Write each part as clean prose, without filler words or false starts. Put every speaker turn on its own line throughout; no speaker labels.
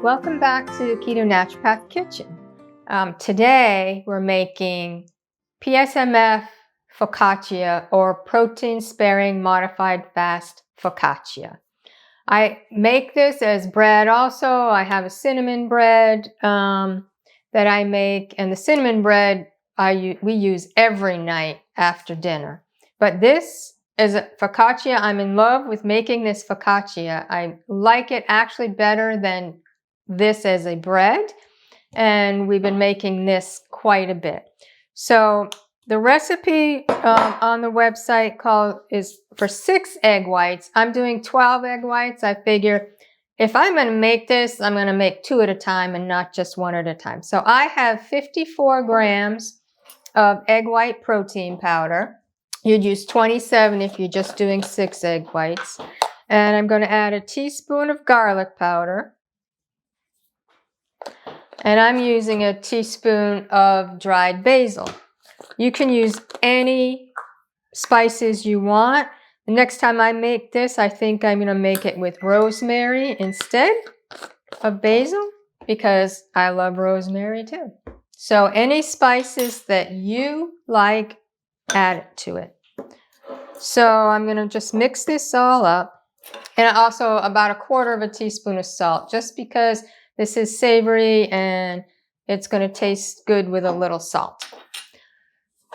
welcome back to Keto Naturopath Kitchen. Today we're making PSMF Focaccia, or protein sparing modified fast Focaccia. I make this as bread also. I have a cinnamon bread that I make, and the cinnamon bread we use every night after dinner. But this is a Focaccia. I'm in love with making this Focaccia. I like it actually better than this as a bread, and we've been making this quite a bit. So the recipe on the website is for 6 egg whites. I'm doing 12 egg whites. I figure if I'm going to make this, I'm going to make 2 at a time and not just 1 at a time. So I have 54 grams of egg white protein powder. You'd use 27 if you're just doing 6 egg whites. And I'm going to add a teaspoon of garlic powder. And I'm using a teaspoon of dried basil. You can use any spices you want. The next time I make this, I think I'm going to make it with rosemary instead of basil, because I love rosemary too. So any spices that you like, add it to it. So I'm going to just mix this all up. And also about 1/4 teaspoon of salt, just because this is savory and it's going to taste good with a little salt.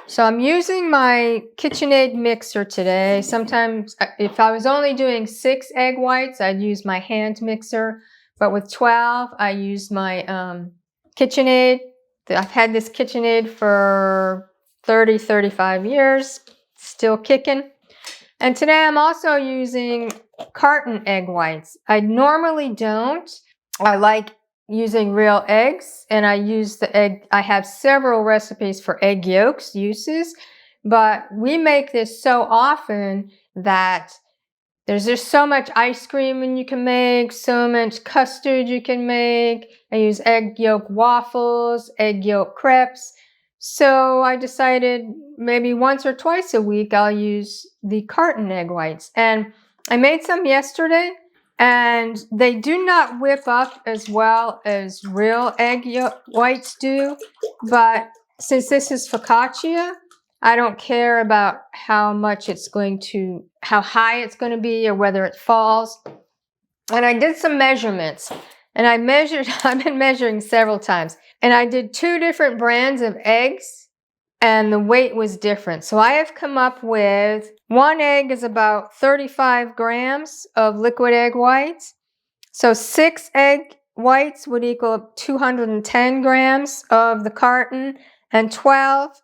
So I'm using my KitchenAid mixer today. Sometimes if I was only doing 6 egg whites, I'd use my hand mixer. But with 12, I use my KitchenAid. I've had this KitchenAid for 35 years, still kicking. And today I'm also using carton egg whites. I normally don't. I like using real eggs, and I use the egg. I have several recipes for egg yolks uses, but we make this so often that there's just so much ice cream you can make, so much custard you can make. I use egg yolk waffles, egg yolk crepes. So I decided maybe once or twice a week I'll use the carton egg whites. And I made some yesterday, and they do not whip up as well as real egg whites do. But since this is Focaccia, I don't care about how high it's going to be or whether it falls. And I did some measurements, and I've been measuring several times, and I did 2 different brands of eggs, and the weight was different. So I have come up with 1 egg is about 35 grams of liquid egg whites. So 6 egg whites would equal 210 grams of the carton, and 12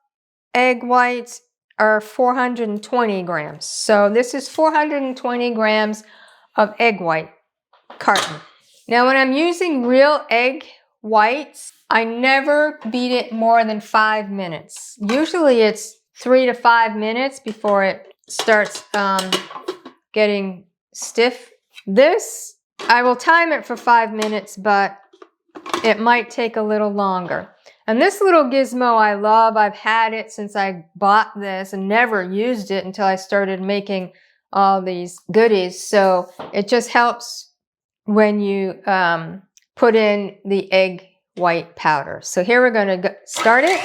egg whites are 420 grams. So this is 420 grams of egg white carton. Now when I'm using real egg whites, I never beat it more than 5 minutes. Usually it's 3 to 5 minutes before it starts getting stiff. This, I will time it for 5 minutes, but it might take a little longer. And this little gizmo I love. I've had it since I bought this and never used it until I started making all these goodies. So it just helps when you put in the egg white powder. So here we're going to start it.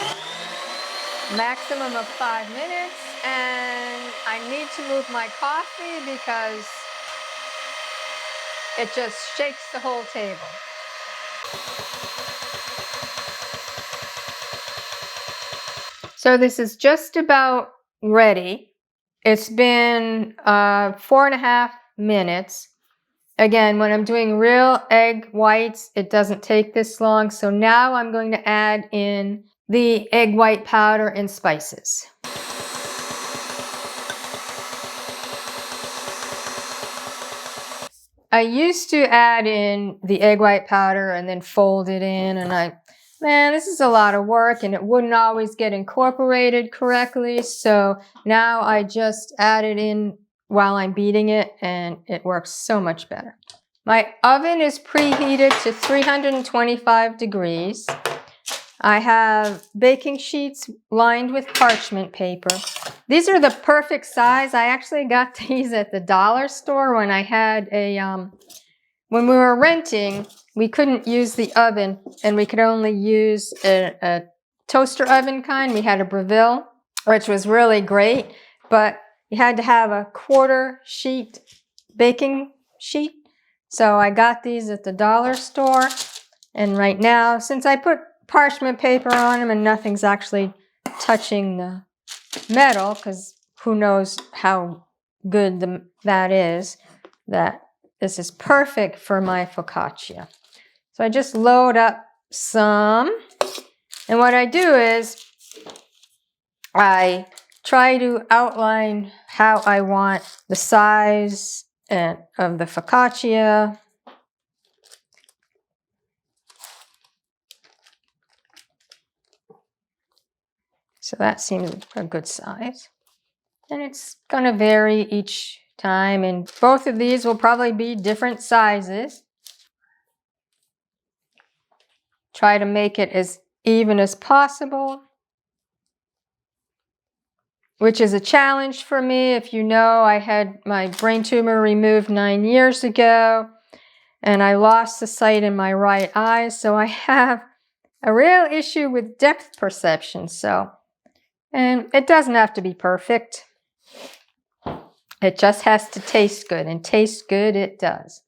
Maximum of 5 minutes. And I need to move my coffee because it just shakes the whole table. So this is just about ready. It's been 4.5 minutes. Again, when I'm doing real egg whites, it doesn't take this long. So now I'm going to add in the egg white powder and spices. I used to add in the egg white powder and then fold it in, and man, this is a lot of work, and it wouldn't always get incorporated correctly. So now I just add it in while I'm beating it, and it works so much better. My oven is preheated to 325 degrees. I have baking sheets lined with parchment paper. These are the perfect size. I actually got these at the dollar store when I had a when we were renting, we couldn't use the oven, and we could only use a toaster oven kind. We had a Breville, which was really great, but you had to have a 1/4 sheet baking sheet. So I got these at the dollar store, and right now, since I put parchment paper on them and nothing's actually touching the metal, because who knows how good that is, that this is perfect for my focaccia. So I just load up some, and what I do is I try to outline how I want the size of the focaccia. So that seems a good size. And it's going to vary each time, and both of these will probably be different sizes. Try to make it as even as possible, which is a challenge for me. If you know, I had my brain tumor removed 9 years ago, and I lost the sight in my right eye, so I have a real issue with depth perception. And it doesn't have to be perfect. It just has to taste good, and taste good it does.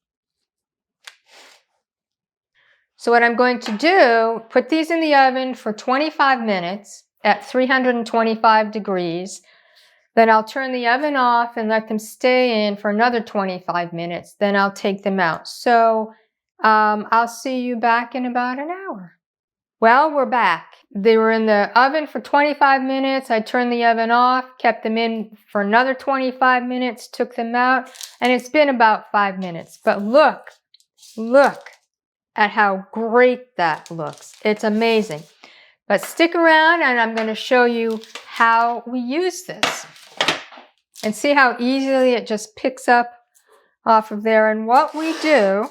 So what I'm going to do, put these in the oven for 25 minutes at 325 degrees. Then I'll turn the oven off and let them stay in for another 25 minutes. Then I'll take them out. So I'll see you back in about an hour. Well, we're back. They were in the oven for 25 minutes. I turned the oven off, kept them in for another 25 minutes, took them out, and it's been about 5 minutes. But look at how great that looks. It's amazing. But stick around, and I'm going to show you how we use this. And see how easily it just picks up off of there. And what we do,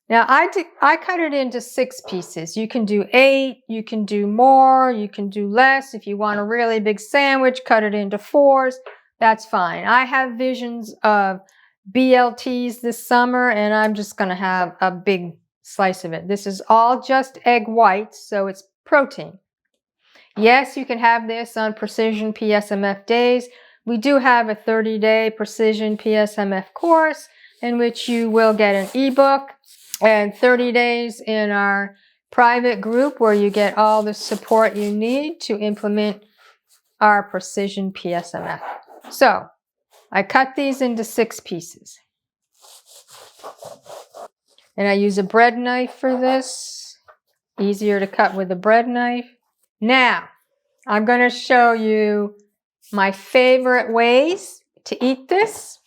now I cut it into 6 pieces. You can do 8, you can do more, you can do less. If you want a really big sandwich, cut it into 4s. That's fine. I have visions of BLTs this summer, and I'm just going to have a big slice of it. This is all just egg whites, so it's protein. Yes, you can have this on Precision PSMF days. We do have a 30-day Precision PSMF course in which you will get an ebook and 30 days in our private group where you get all the support you need to implement our Precision PSMF. So I cut these into 6 pieces. And I use a bread knife for this. Easier to cut with a bread knife. Now, I'm going to show you my favorite ways to eat this.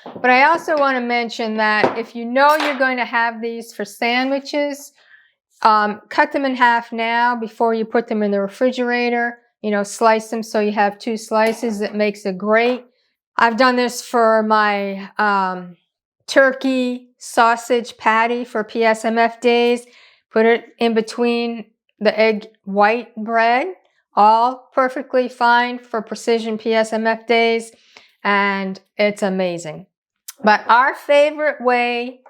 But I also want to mention that if you know you're going to have these for sandwiches, cut them in half now before you put them in the refrigerator. You know, slice them so you have 2 slices. It makes it great. I've done this for my turkey sausage patty for PSMF days. Put it in between the egg white bread. All perfectly fine for Precision PSMF days. And it's amazing. But our favorite way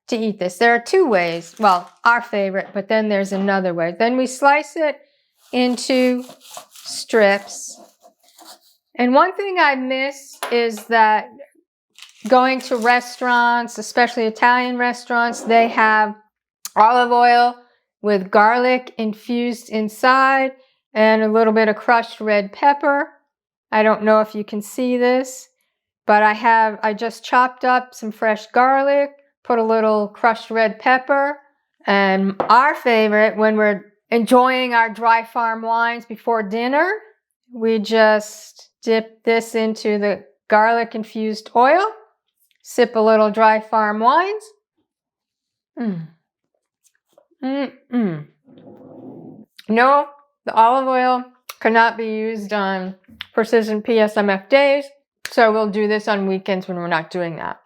to eat this, there are 2 ways. Well, our favorite, but then there's another way. Then we slice it into strips. And one thing I miss is that going to restaurants, especially Italian restaurants, they have olive oil with garlic infused inside and a little bit of crushed red pepper. I don't know if you can see this, but I just chopped up some fresh garlic, put a little crushed red pepper, and our favorite when we're enjoying our dry farm wines before dinner, we just dip this into the garlic infused oil, sip a little dry farm wines. No, the olive oil cannot be used on Precision PSMF days, so we'll do this on weekends when we're not doing that.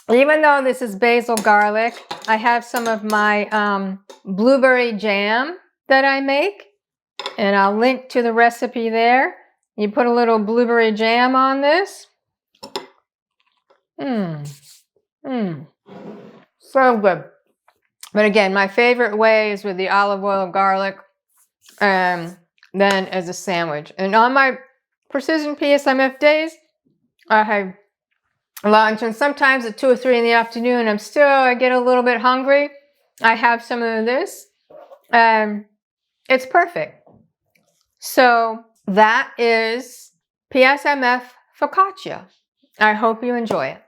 Even though this is basil garlic, I have some of my blueberry jam that I make, and I'll link to the recipe there. You put a little blueberry jam on this. So good. But again, my favorite way is with the olive oil, garlic, and then as a sandwich. And on my Precision PSMF days, I have lunch, and sometimes at 2 or 3 in the afternoon, I get a little bit hungry. I have some of this, and it's perfect. So that is PSMF Focaccia. I hope you enjoy it.